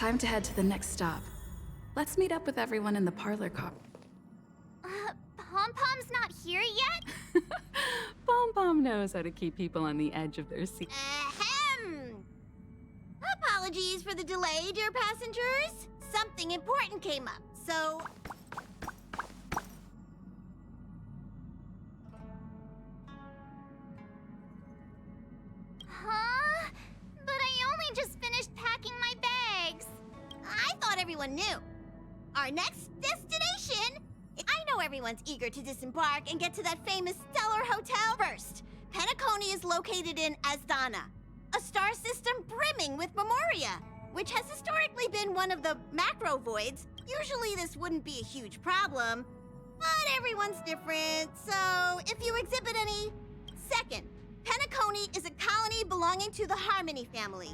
Time to head to the next stop. Let's meet up with everyone in the parlor car. Pom-Pom's not here yet? Pom-Pom knows how to keep people on the edge of their seat. Ahem! Apologies for the delay, dear passengers. Something important came up, so... Huh? But I only just finished packing my bags. I thought everyone knew. Our next destination... I know everyone's eager to disembark and get to that famous stellar hotel first. Penacony is located in Asdana, a star system brimming with memoria, which has historically been one of the macro voids. Usually this wouldn't be a huge problem, but everyone's different, so if you exhibit any... Second, Penacony is a colony belonging to the Harmony family.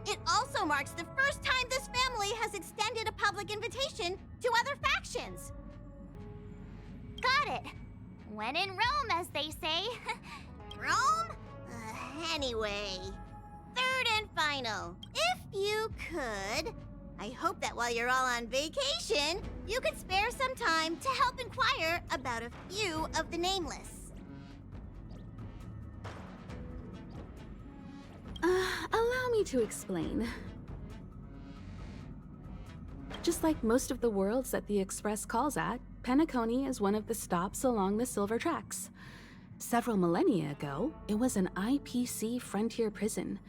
It also marks the first time this family has extended a public invitation to other factions. Got it. When in Rome, as they say. Rome? Anyway, third and final. If you could, I hope that while you're all on vacation, you could spare some time to help inquire about a few of the nameless. Allow me to explain. Just like most of the worlds that the Express calls at, Penacony is one of the stops along the Silver Tracks. Several millennia ago, it was an IPC frontier prison,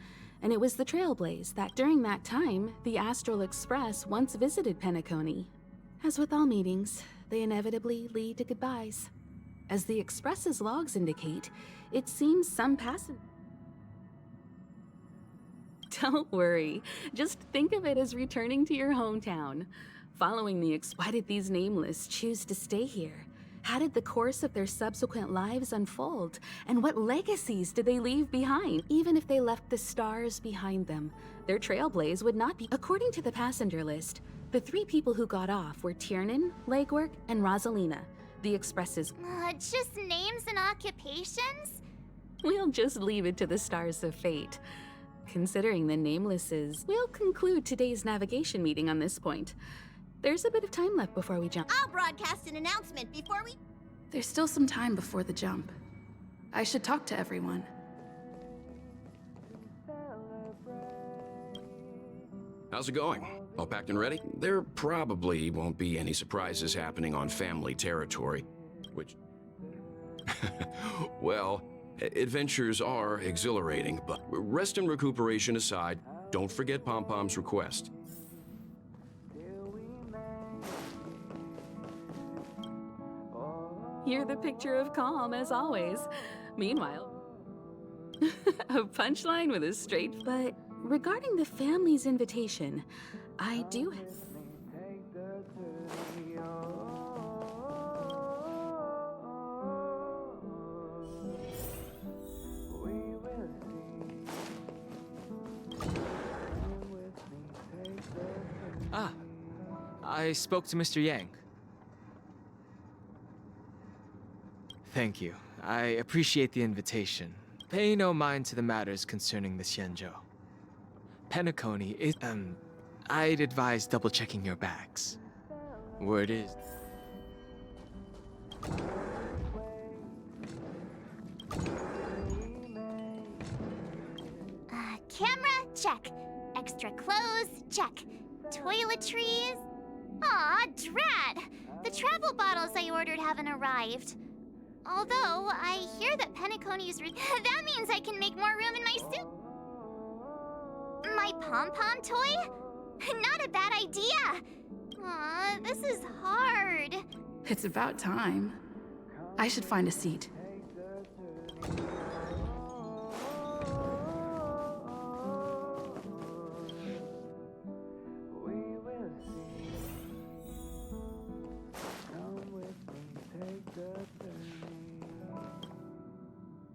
and it was the Trailblaze that during that time, the Astral Express once visited Penacony. As with all meetings, they inevitably lead to goodbyes. As the Express's logs indicate, it seems some passengers... Don't worry, just think of it as returning to your hometown. Following the why did these nameless choose to stay here? How did the course of their subsequent lives unfold? And what legacies did they leave behind? Even if they left the stars behind them, their trailblaze would not be... According to the passenger list, the 3 people who got off were Tiernan, Legwork, and Rosalina, the Express's... Just names and occupations? We'll just leave it to the stars of fate. Considering the namelesses, we'll conclude today's navigation meeting on this point. There's a bit of time left before we jump. I'll broadcast an announcement before we... There's still some time before the jump. I should talk to everyone. How's it going? All packed and ready? There probably won't be any surprises happening on family territory, which... Well, adventures are exhilarating, but rest and recuperation aside, don't forget Pom-Pom's request. You're the picture of calm, as always. Meanwhile, a punchline with a straight... But regarding the family's invitation, I do... Ah, I spoke to Mr. Yang. Thank you. I appreciate the invitation. Pay no mind to the matters concerning the Xianzhou. Penacony is, I'd advise double-checking your bags. Word is... Camera, check. Extra clothes, check. Toiletries? Aw, drat! The travel bottles I ordered haven't arrived. Although, I hear that Penacony's that means I can make more room in my suit. My pom-pom toy? Not a bad idea! Aw, this is hard. It's about time. I should find a seat.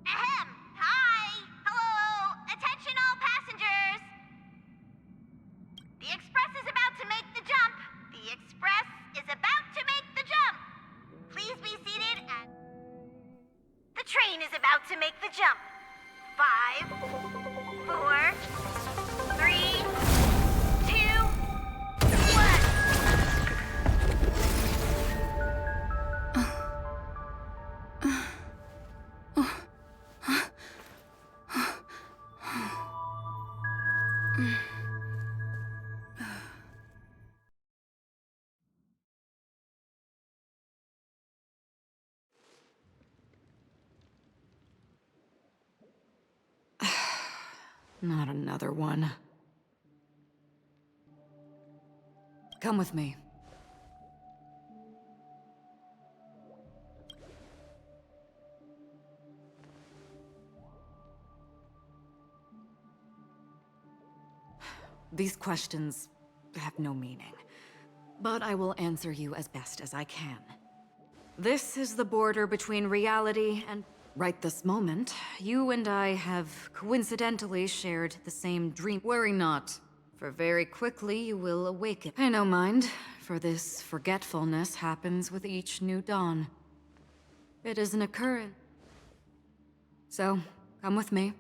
Ahem! Hi! Hello! Attention all passengers! The Express is about to make the jump! The Express is about to make the jump! Please be seated and... The train is about to make the jump. 5, 4, 3, 2, Not another one. Come with me. These questions have no meaning, but I will answer you as best as I can. This is the border between reality and... Right this moment, you and I have coincidentally shared the same dream. Worry not, for very quickly you will awaken. Pay no mind, for this forgetfulness happens with each new dawn. It is an occurrence. So, come with me.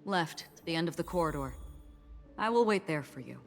Left, to the end of the corridor. I will wait there for you.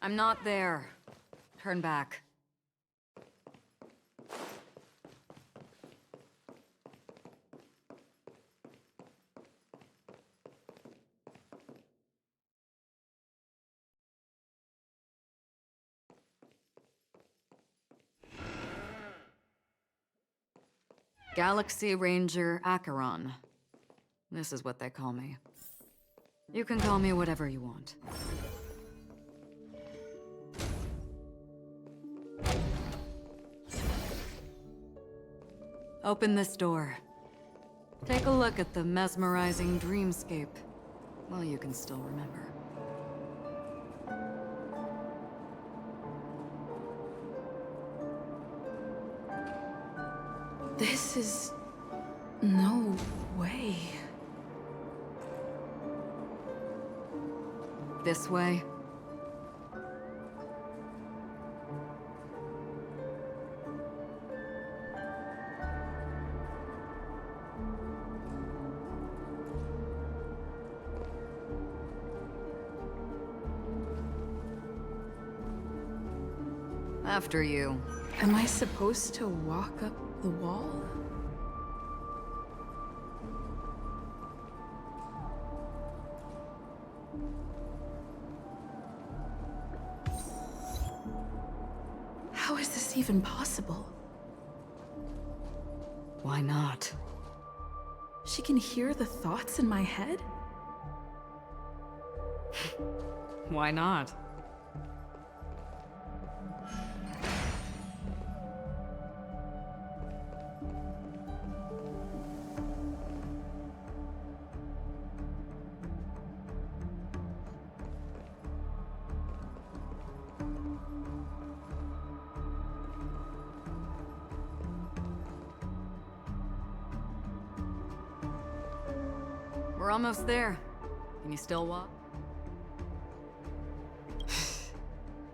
I'm not there. Turn back. Galaxy Ranger Acheron. This is what they call me. You can call me whatever you want. Open this door. Take a look at the mesmerizing dreamscape. Well, you can still remember. This is... no way. This way? After you. Am I supposed to walk up the wall? How is this even possible? Why not? She can hear the thoughts in my head? Why not? We're almost there. Can you still walk?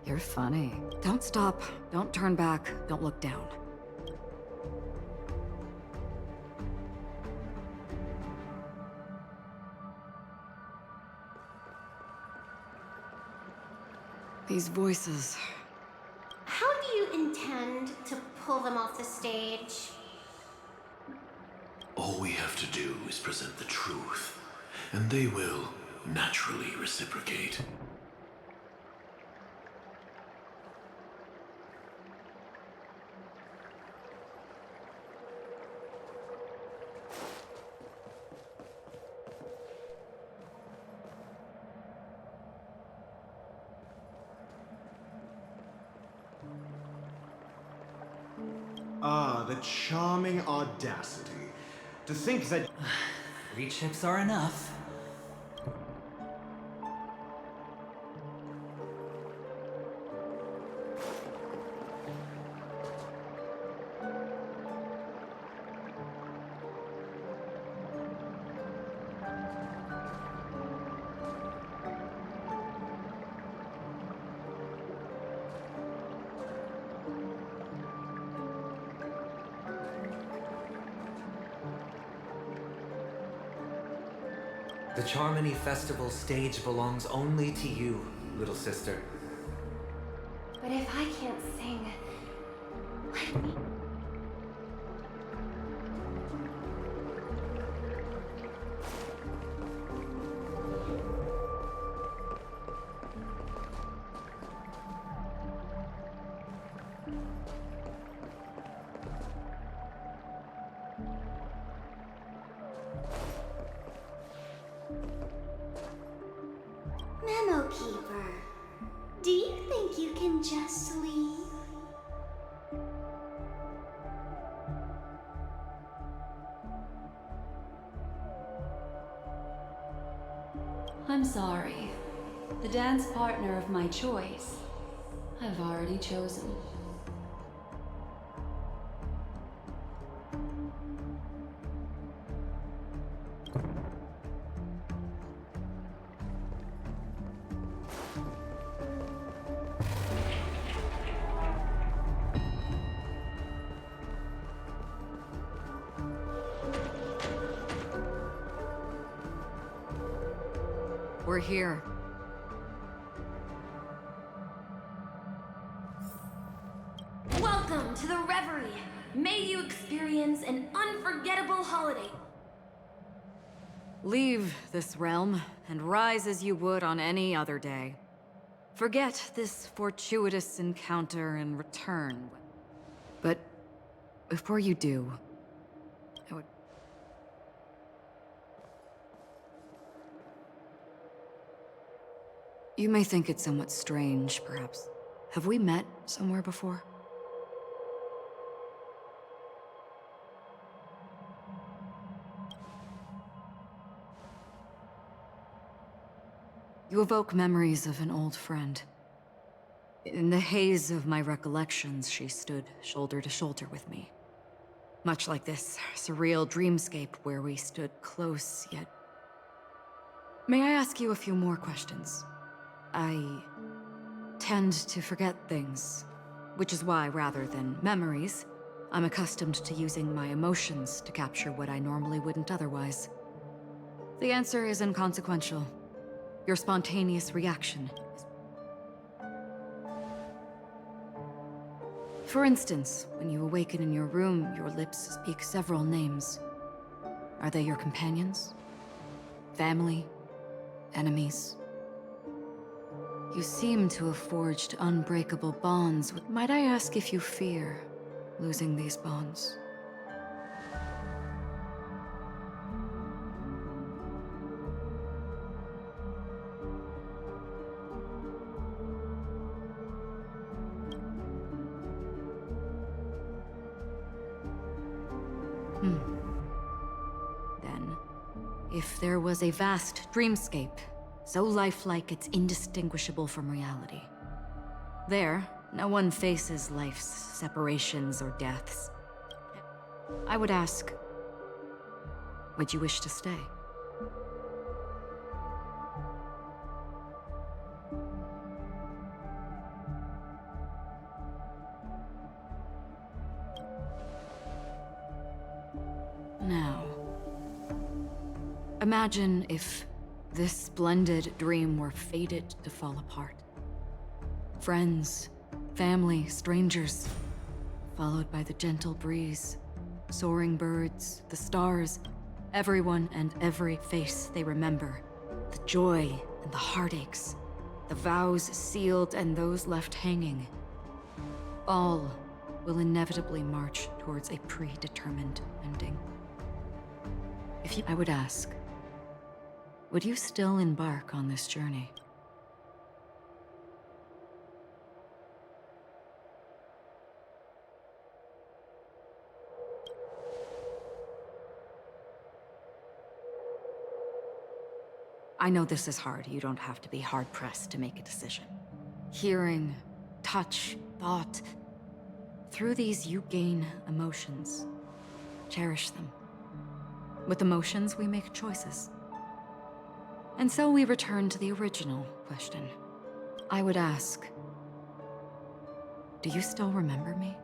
You're funny. Don't stop. Don't turn back. Don't look down. These voices. How do you intend to pull them off the stage? All we have to do is present the truth, and they will naturally reciprocate. Ah, the charming audacity. To think that... 3 chips are enough. The Charmony Festival stage belongs only to you, little sister. But if I can't sing, let me. Memo Keeper, do you think you can just leave? I'm sorry. The dance partner of my choice, I've already chosen. We're here. Welcome to the Reverie. May you experience an unforgettable holiday. Leave this realm and rise as you would on any other day. Forget this fortuitous encounter and return. But before you do, I would... You may think it somewhat strange, perhaps. Have we met somewhere before? You evoke memories of an old friend. In the haze of my recollections, she stood shoulder to shoulder with me. Much like this surreal dreamscape where we stood close, yet... May I ask you a few more questions? I tend to forget things, which is why, rather than memories, I'm accustomed to using my emotions to capture what I normally wouldn't otherwise. The answer is inconsequential. Your spontaneous reaction is... For instance, when you awaken in your room, your lips speak several names. Are they your companions? Family? Enemies? You seem to have forged unbreakable bonds. Might I ask if you fear losing these bonds? Then, if there was a vast dreamscape, so lifelike it's indistinguishable from reality. There, no one faces life's separations or deaths. I would ask, would you wish to stay? Now, imagine if this splendid dream were fated to fall apart. Friends, family, strangers, followed by the gentle breeze, soaring birds, the stars, everyone and every face they remember, the joy and the heartaches, the vows sealed and those left hanging. All will inevitably march towards a predetermined ending. I would ask, would you still embark on this journey? I know this is hard. You don't have to be hard-pressed to make a decision. Hearing, touch, thought. Through these, you gain emotions. Cherish them. With emotions, we make choices. And so we return to the original question. I would ask, do you still remember me?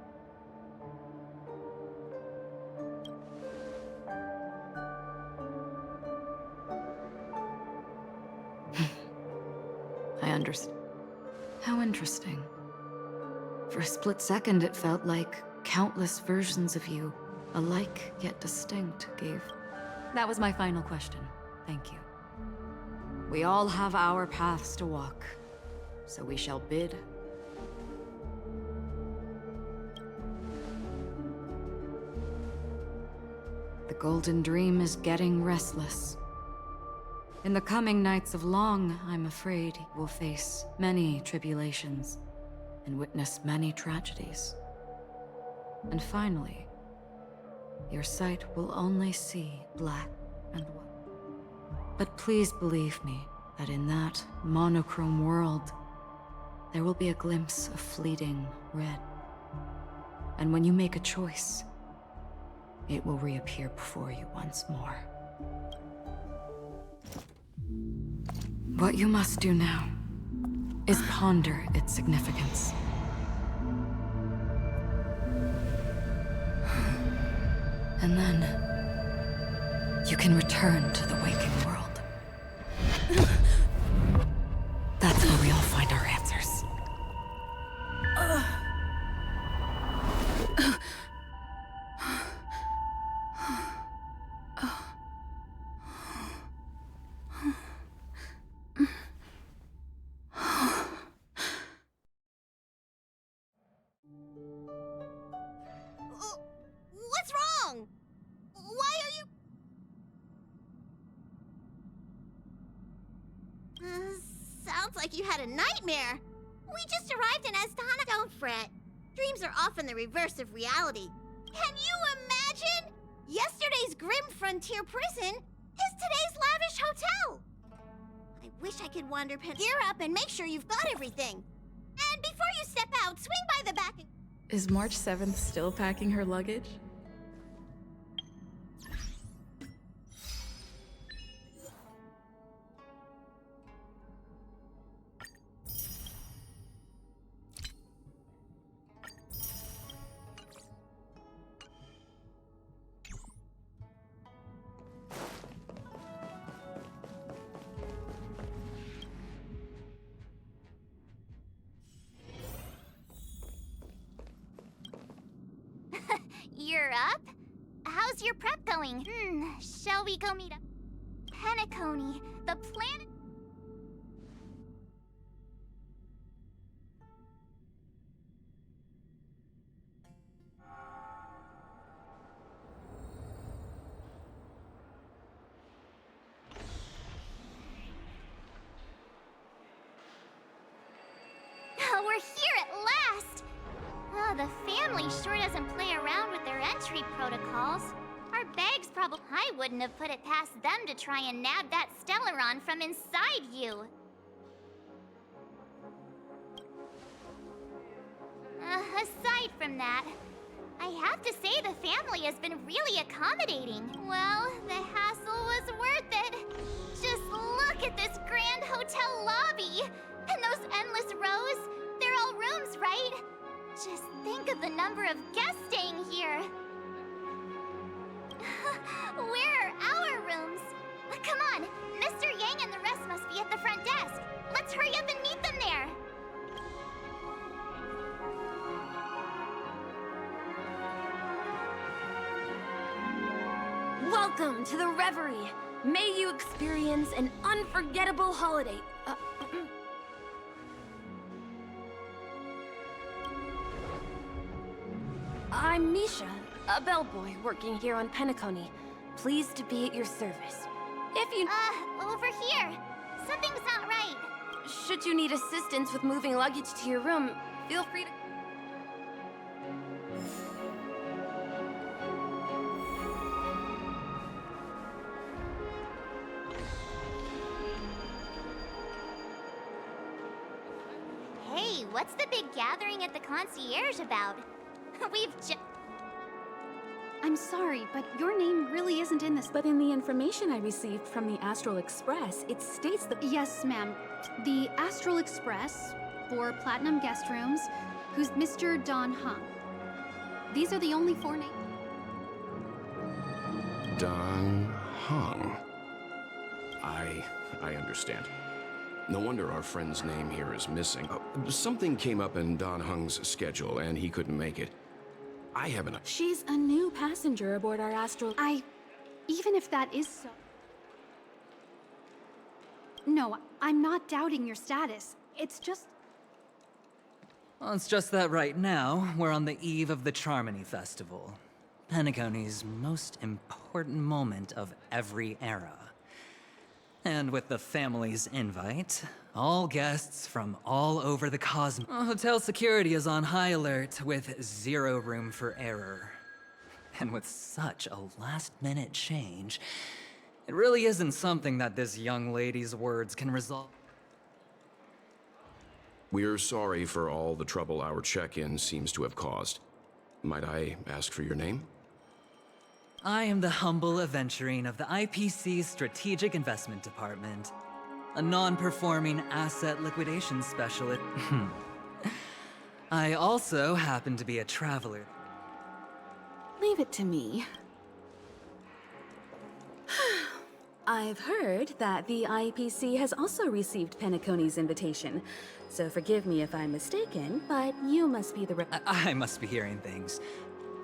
understand. How interesting. For a split second, it felt like countless versions of you, alike yet distinct, gave. That was my final question. Thank you. We all have our paths to walk, so we shall bid. The golden dream is getting restless. In the coming nights of long, I'm afraid you will face many tribulations and witness many tragedies. And finally, your sight will only see black and white. But please believe me that in that monochrome world, there will be a glimpse of fleeting red. And when you make a choice, it will reappear before you once more. What you must do now is ponder its significance. And then you can return to the waking world. That's where we all find our answers. What's wrong? Why are you... Sounds like you had a nightmare. We just arrived in Astana. Don't fret. Dreams are often the reverse of reality. Can you imagine? Yesterday's grim frontier prison is today's lavish hotel. I wish I could wander gear up and make sure you've got everything. And before you step out, swing by the back and... Is March 7th still packing her luggage? You're up? How's your prep going? Shall we go meet up? Penacony, the planet... We're here at last! Oh, the family sure doesn't play around with their entry protocols. Our bags probably... I wouldn't have put it past them to try and nab that Stellaron from inside you. Aside from that, I have to say the family has been really accommodating. Well, the hassle was worth it. Just look at this grand hotel lobby. And those endless rows. They're all rooms, right? Just think of the number of guests staying here. Where are our rooms? Come on, Mr. Yang and the rest must be at the front desk. Let's hurry up and meet them there. Welcome to the Reverie. May you experience an unforgettable holiday. I'm Misha, a bellboy working here on Penacony. Pleased to be at your service. If you... over here. Something's not right. Should you need assistance with moving luggage to your room, feel free to... Hey, what's the big gathering at the concierge about? We've just... I'm sorry, but your name really isn't in this. But in the information I received from the Astral Express, it states that... Yes, ma'am. The Astral Express, for Platinum Guest Rooms, who's Mr. Don Hung. These are the only 4 names. Don Hung. I understand. No wonder our friend's name here is missing. Something came up in Don Hung's schedule, and he couldn't make it. I haven't... She's a new passenger aboard our astral... Even if that is so... No, I'm not doubting your status. It's just... Well, it's just that right now, we're on the eve of the Charmony Festival. Penacony's most important moment of every era. And with the family's invite, all guests from all over the cosmos... Hotel security is on high alert with 0 room for error. And with such a last-minute change, it really isn't something that this young lady's words can resolve. We're sorry for all the trouble our check-in seems to have caused. Might I ask for your name? I am the humble aventurine of the IPC's Strategic Investment Department, a non-performing asset liquidation specialist. I also happen to be a traveler. Leave it to me. I've heard that the IPC has also received Penacony's invitation, so forgive me if I'm mistaken, but you must be the I must be hearing things.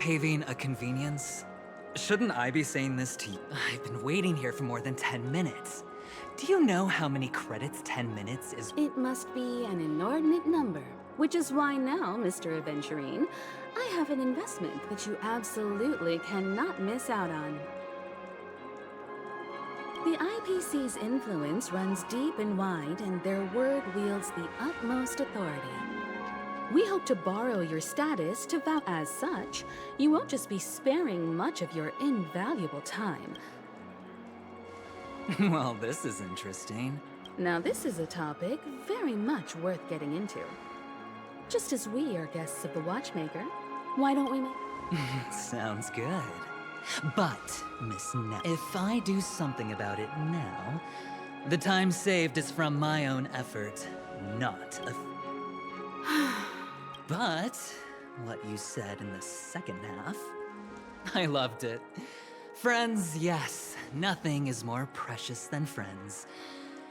Paving a convenience? Shouldn't I be saying this to you? I've been waiting here for more than 10 minutes. Do you know how many credits 10 minutes is? It must be an inordinate number, which is why now, Mr. Aventurine, I have an investment that you absolutely cannot miss out on. The IPC's influence runs deep and wide, and their word wields the utmost authority. We hope to borrow your status to vow as such. You won't just be sparing much of your invaluable time. Well, this is interesting. Now this is a topic very much worth getting into. Just as we are guests of the Watchmaker, why don't we make... Sounds good. But, Miss if I do something about it now, the time saved is from my own effort, not a... But, what you said in the second half, I loved it. Friends, yes, nothing is more precious than friends.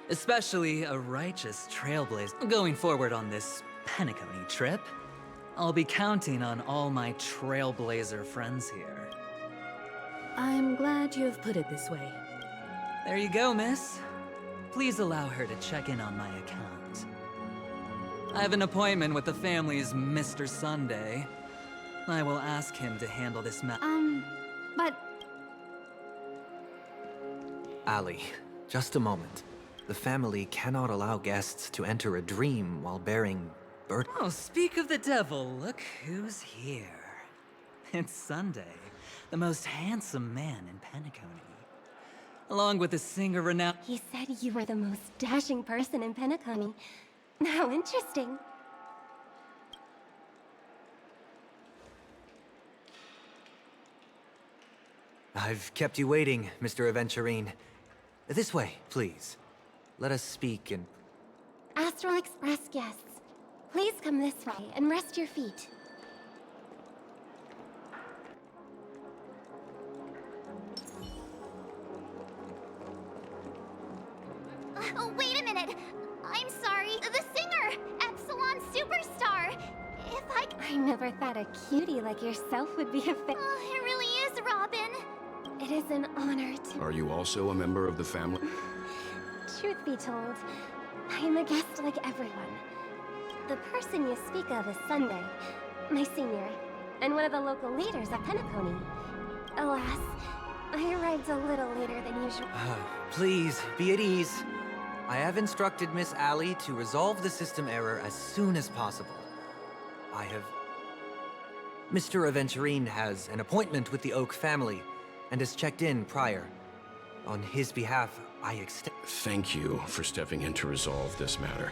Especially a righteous trailblazer. Going forward on this Penacony trip, I'll be counting on all my trailblazer friends here. I'm glad you have put it this way. There you go, miss. Please allow her to check in on my account. I have an appointment with the family's Mr. Sunday. I will ask him to handle this but... Ali, just a moment. The family cannot allow guests to enter a dream while bearing burden. Oh, speak of the devil, look who's here. It's Sunday, the most handsome man in Penacony. Along with the singer renowned... He said you were the most dashing person in Penacony. How interesting. I've kept you waiting, Mr. Aventurine. This way, please. Let us speak and... Astral Express guests, please come this way and rest your feet. Oh, wait a minute. I'm sorry. The singer, Epsilon Superstar. If I never thought a cutie like yourself would be a fan. Oh, it really is, Robin. It is an honor to... Are you also a member of the family? Truth be told, I am a guest like everyone. The person you speak of is Sunday, my senior, and one of the local leaders of Penacony. Alas, I arrived a little later than usual. Please, be at ease. I have instructed Miss Ali to resolve the system error as soon as possible. Mr. Aventurine has an appointment with the Oak family and has checked in prior. On his behalf, I extend... Thank you for stepping in to resolve this matter.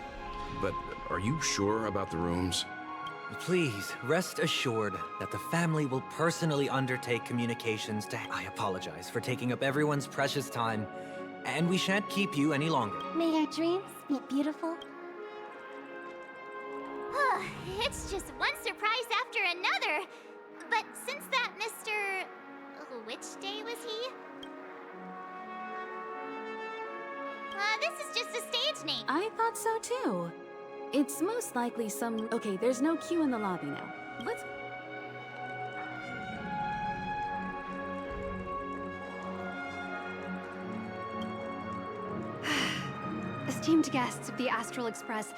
But are you sure about the rooms? Please, rest assured that the family will personally undertake communications to... I apologize for taking up everyone's precious time, and we shan't keep you any longer. May your dreams be beautiful. It's just one surprise after another. But since that Mr... Which day was he? this is just a stage name. I thought so too. It's most likely some... Okay, there's no queue in the lobby now. Let's... Esteemed guests of the Astral Express,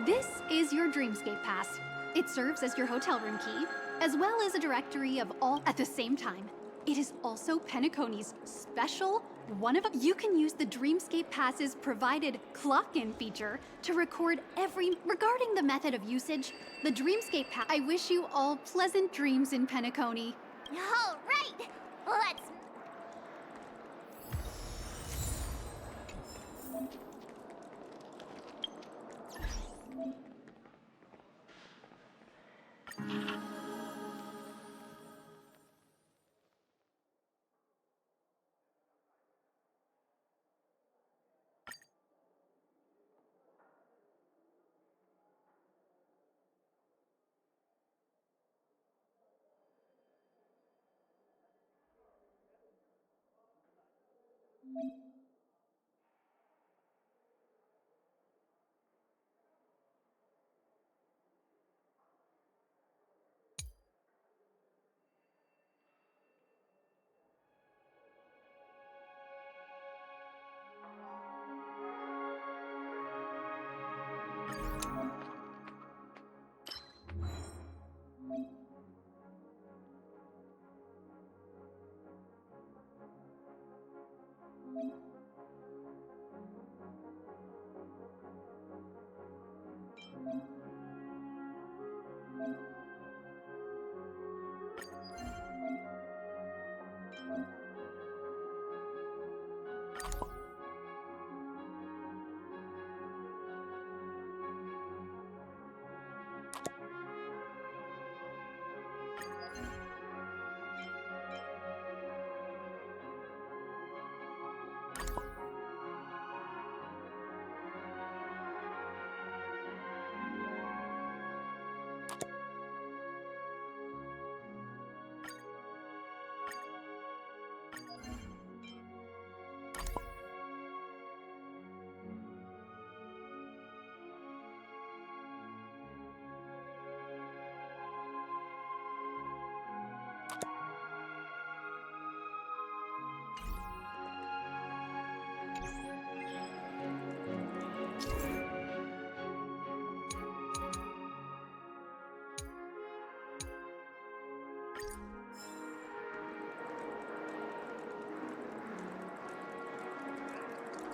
this is your Dreamscape Pass. It serves as your hotel room key, as well as a directory of all at the same time. It is also Penacony's special you can use the Dreamscape Pass's provided clock-in feature to record regarding the method of usage. The Dreamscape Pass. I wish you all pleasant dreams in Penacony. All right, let's.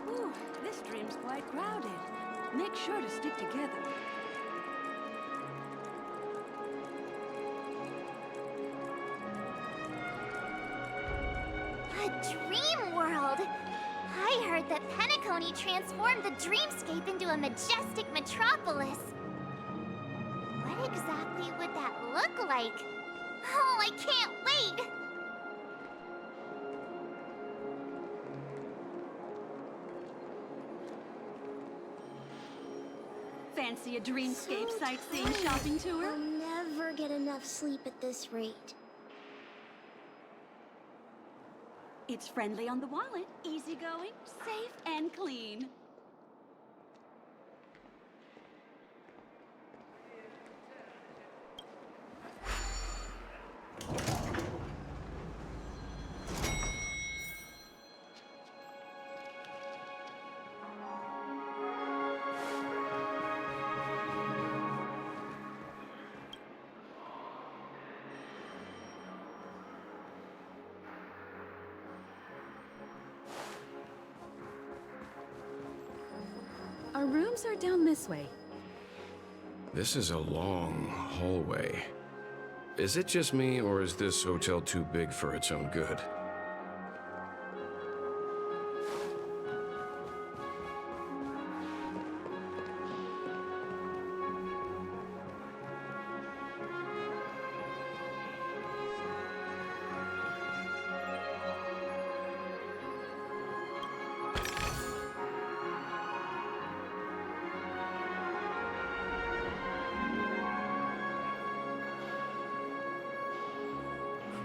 Ooh, this stream's quite crowded. Make sure to stick together. A dream world! I heard that Penacony transformed the dreamscape into a majestic metropolis. What exactly would that look like? Oh, I can't wait! Fancy a dreamscape sightseeing shopping tour? I'll never get enough sleep at this rate. It's friendly on the wallet, easygoing, safe, and clean. Our rooms are down this way. This is a long hallway. Is it just me, or is this hotel too big for its own good?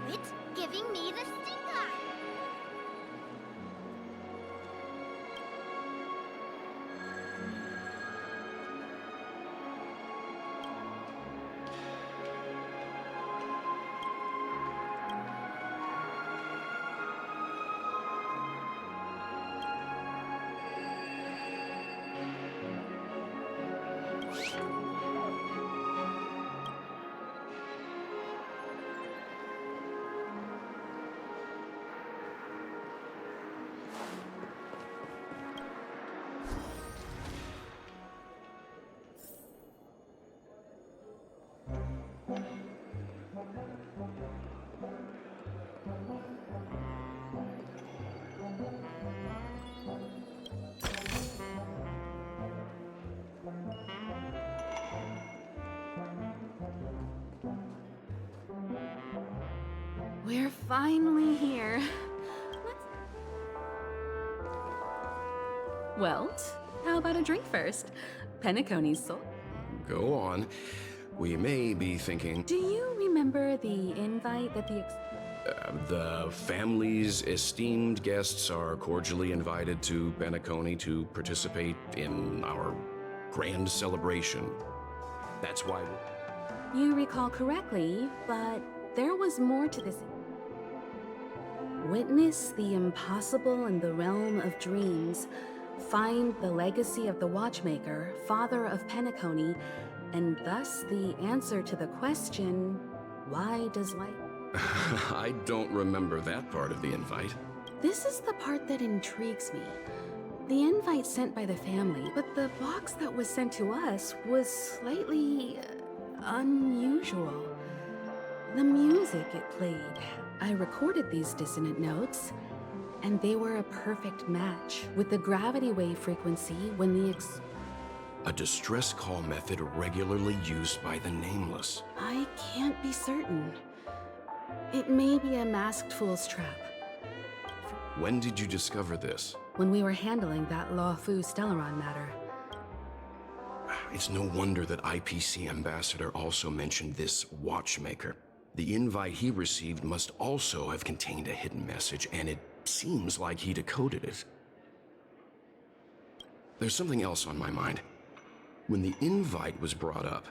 Quit giving me the stink eye! We're finally here. Well, how about a drink first? Penacony's soul. Go on. We may be thinking... Do you remember the invite that the family's esteemed guests are cordially invited to Penacony to participate in our grand celebration. That's why... You recall correctly, but there was more to this. Witness the impossible in the realm of dreams. Find the legacy of the watchmaker, father of Penacony, and thus the answer to the question, why does light... I don't remember that part of the invite. This is the part that intrigues me. The invite sent by the family, but the box that was sent to us was slightly unusual. The music it played. I recorded these dissonant notes, and they were a perfect match with the gravity wave frequency when the a distress call method regularly used by the Nameless. I can't be certain. It may be a masked fool's trap. When did you discover this? When we were handling that Lawfu Stellaron matter. It's no wonder that IPC Ambassador also mentioned this watchmaker. The invite he received must also have contained a hidden message, and it seems like he decoded it. There's something else on my mind. When the invite was brought up,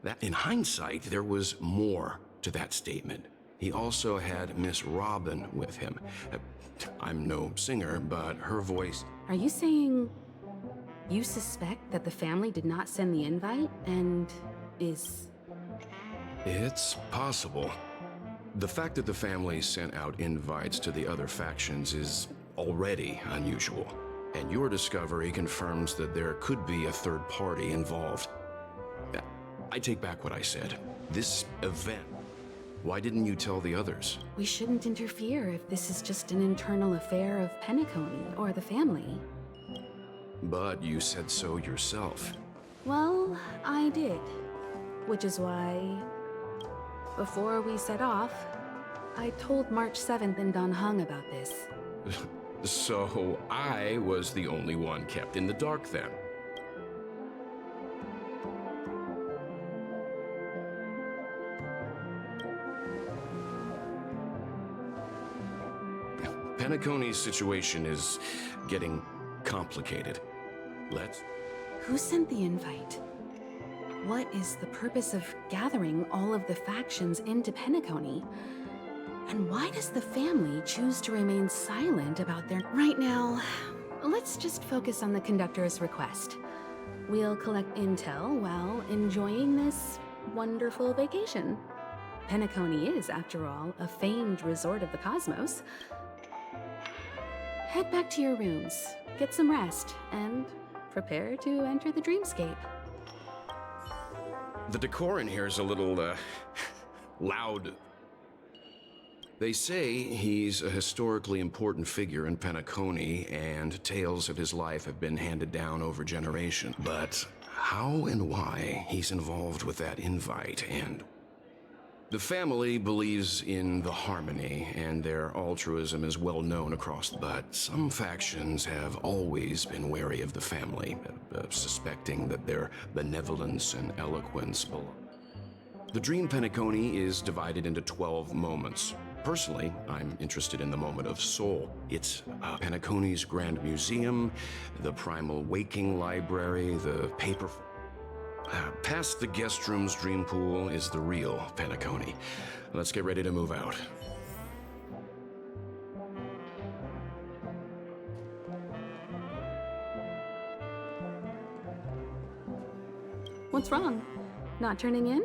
that in hindsight, there was more to that statement. He also had Miss Robin with him. I'm no singer, but her voice... Are you saying you suspect that the family did not send the invite and is... It's possible. The fact that the family sent out invites to the other factions is already unusual, and your discovery confirms that there could be a third party involved. I take back what I said. This event, why didn't you tell the others? We shouldn't interfere if this is just an internal affair of Penacony or the family. But you said so yourself. Well, I did. Which is why, before we set off, I told March 7th in Don Hung about this. So I was the only one kept in the dark then. Penacony's situation is getting complicated. Let's... Who sent the invite? What is the purpose of gathering all of the factions into Penacony? And why does the family choose to remain silent about their... Right now, let's just focus on the conductor's request. We'll collect intel while enjoying this wonderful vacation. Penacony is, after all, a famed resort of the cosmos. Head back to your rooms, get some rest, and prepare to enter the dreamscape. The decor in here is a little, loud. They say he's a historically important figure in Penacony, and tales of his life have been handed down over generations. But how and why he's involved with that invite, and... The family believes in the harmony, and their altruism is well known across, but some factions have always been wary of the family, suspecting that their benevolence and eloquence will... The Dream Penacony is divided into 12 moments. Personally, I'm interested in the moment of soul. It's Penacony's Grand Museum, the Primal Waking Library, the paper... past the guest room's dream pool is the real Penacony. Let's get ready to move out. What's wrong? Not turning in?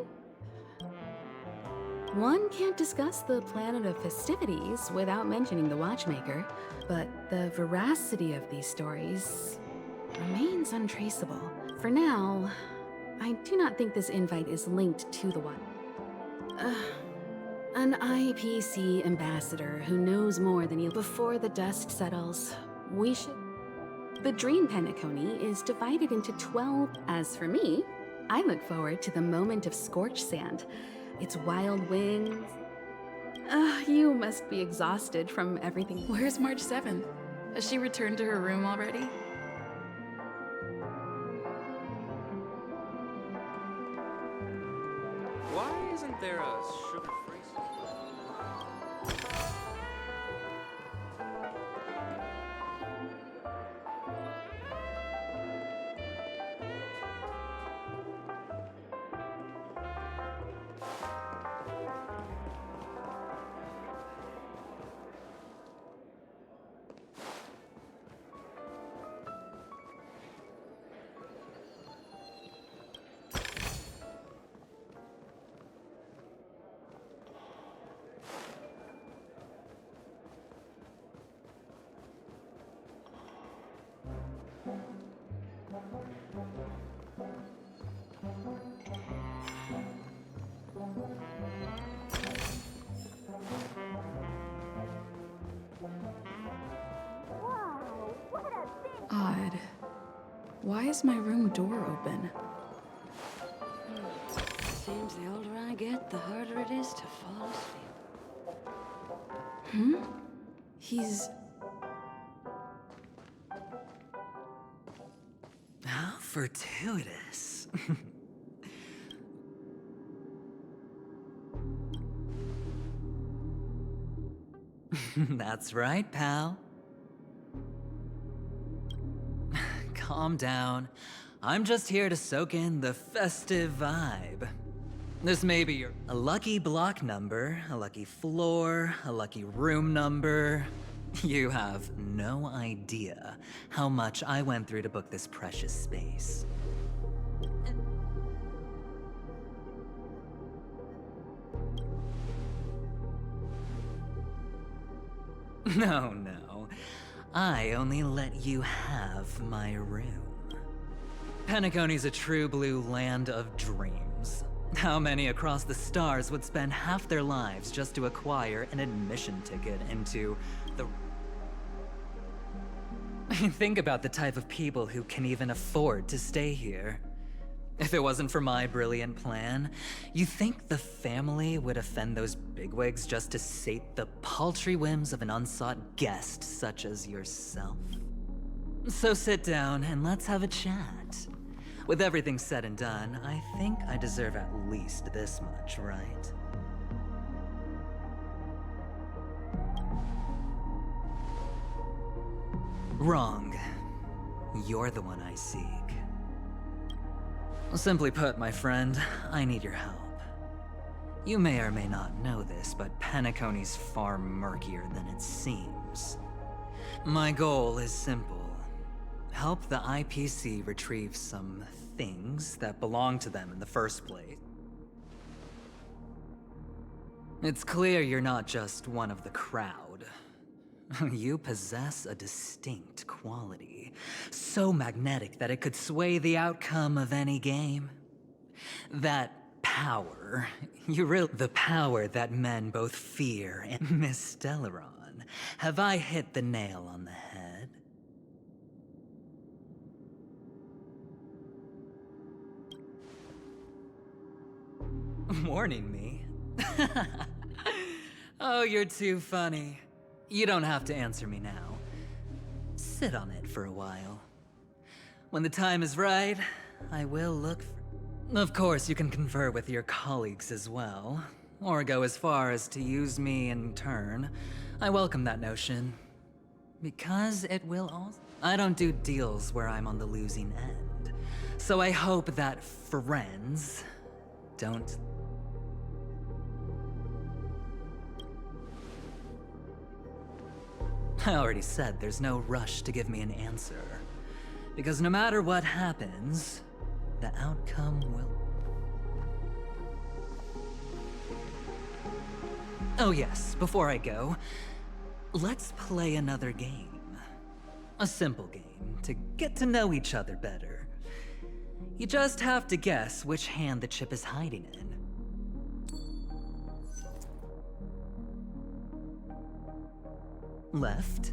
One can't discuss the planet of festivities without mentioning the watchmaker, but the veracity of these stories remains untraceable. For now, I do not think this invite is linked to the one. An IPC ambassador who knows more than you. Before the dust settles, we should... The Dream Penacony is divided into 12. As for me, I look forward to the moment of scorched sand, its wild winds. You must be exhausted from everything. Where's March 7th? Has she returned to her room already? Why isn't there a sugar-free? Odd. Why is my room door open? Seems the older I get, the harder it is to fall asleep. He's... How fortuitous. That's right, pal. Calm down. I'm just here to soak in the festive vibe. This may be a lucky block number, a lucky floor, a lucky room number. You have no idea how much I went through to book this precious space. No, no. I only let you have my room. Penacony's a true blue land of dreams. How many across the stars would spend half their lives just to acquire an admission ticket into the... Think about the type of people who can even afford to stay here. If it wasn't for my brilliant plan, you think the family would offend those bigwigs just to sate the paltry whims of an unsought guest such as yourself? So sit down and let's have a chat. With everything said and done, I think I deserve at least this much, right? Wrong. You're the one I seek. Simply put, my friend, I need your help. You may or may not know this, but Penacony's far murkier than it seems. My goal is simple. Help the IPC retrieve some things that belong to them in the first place. It's clear you're not just one of the crowd. You possess a distinct quality, so magnetic that it could sway the outcome of any game. That power, the power that men both fear and Miss Stellaron. Have I hit the nail on the head? Warning me? Oh, you're too funny. You don't have to answer me now. Sit on it for a while. When the time is right, I will look for... Of course, you can confer with your colleagues as well, or go as far as to use me in turn. I welcome that notion, because it will also... I don't do deals where I'm on the losing end, so I hope that friends don't... I already said there's no rush to give me an answer, because no matter what happens, the outcome will... Oh yes, before I go, let's play another game. A simple game to get to know each other better. You just have to guess which hand the chip is hiding in. Left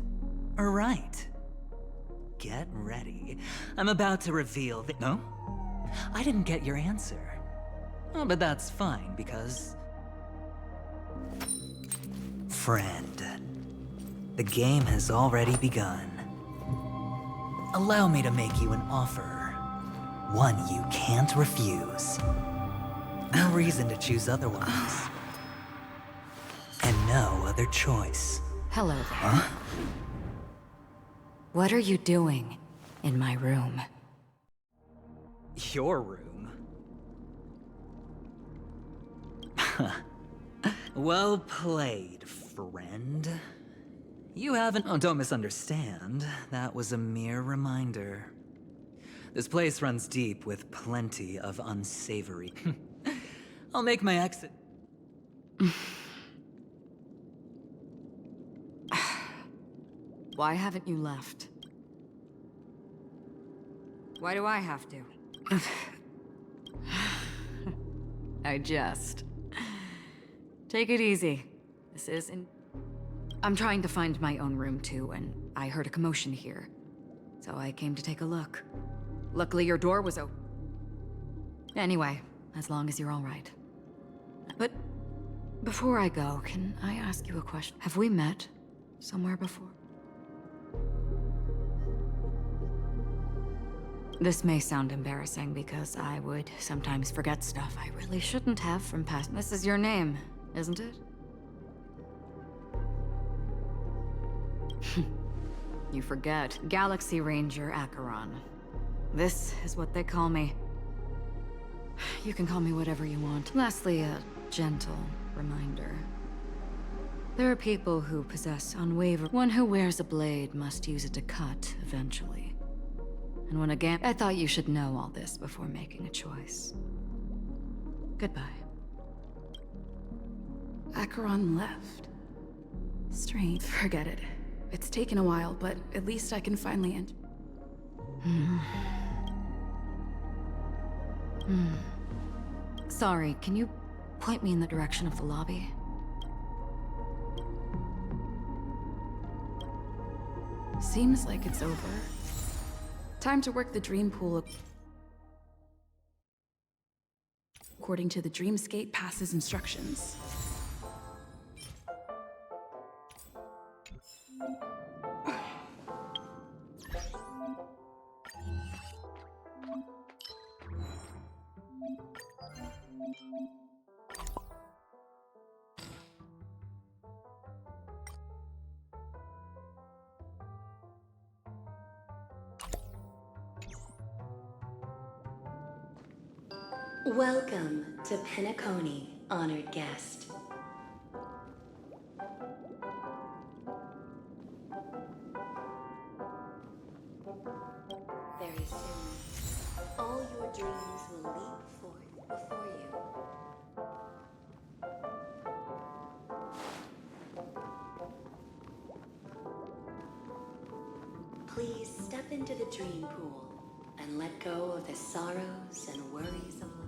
or right? Get ready. I'm about to reveal the... No? I didn't get your answer. Oh, but that's fine, because... friend. The game has already begun. Allow me to make you an offer. One you can't refuse. No reason to choose otherwise. And no other choice. Hello there. Huh? What are you doing in my room? Your room? Well played, friend. You haven't... Oh, don't misunderstand. That was a mere reminder. This place runs deep with plenty of unsavory... I'll make my exit. Why haven't you left? Why do I have to? I jest. Take it easy. This isn't... I'm trying to find my own room too, and I heard a commotion here. So I came to take a look. Luckily your door was open. Anyway, as long as you're all right. But before I go, can I ask you a question? Have we met somewhere before? This may sound embarrassing because I would sometimes forget stuff I really shouldn't have from past. This is your name, isn't it? You forget. Galaxy Ranger Acheron. This is what they call me. You can call me whatever you want. Lastly, a gentle reminder. There are people who possess unwavering... One who wears a blade must use it to cut, eventually. And when again... I thought you should know all this before making a choice. Goodbye. Acheron left. Strange. Forget it. It's taken a while, but at least I can finally enter. Sorry, can you point me in the direction of the lobby? Seems like it's over. Time to work the dream pool according to the Dreamscape Pass's instructions. Welcome to Penacony, honored guest. Very soon, all your dreams will leap forth before you. Please step into the dream pool and let go of the sorrows and worries of life.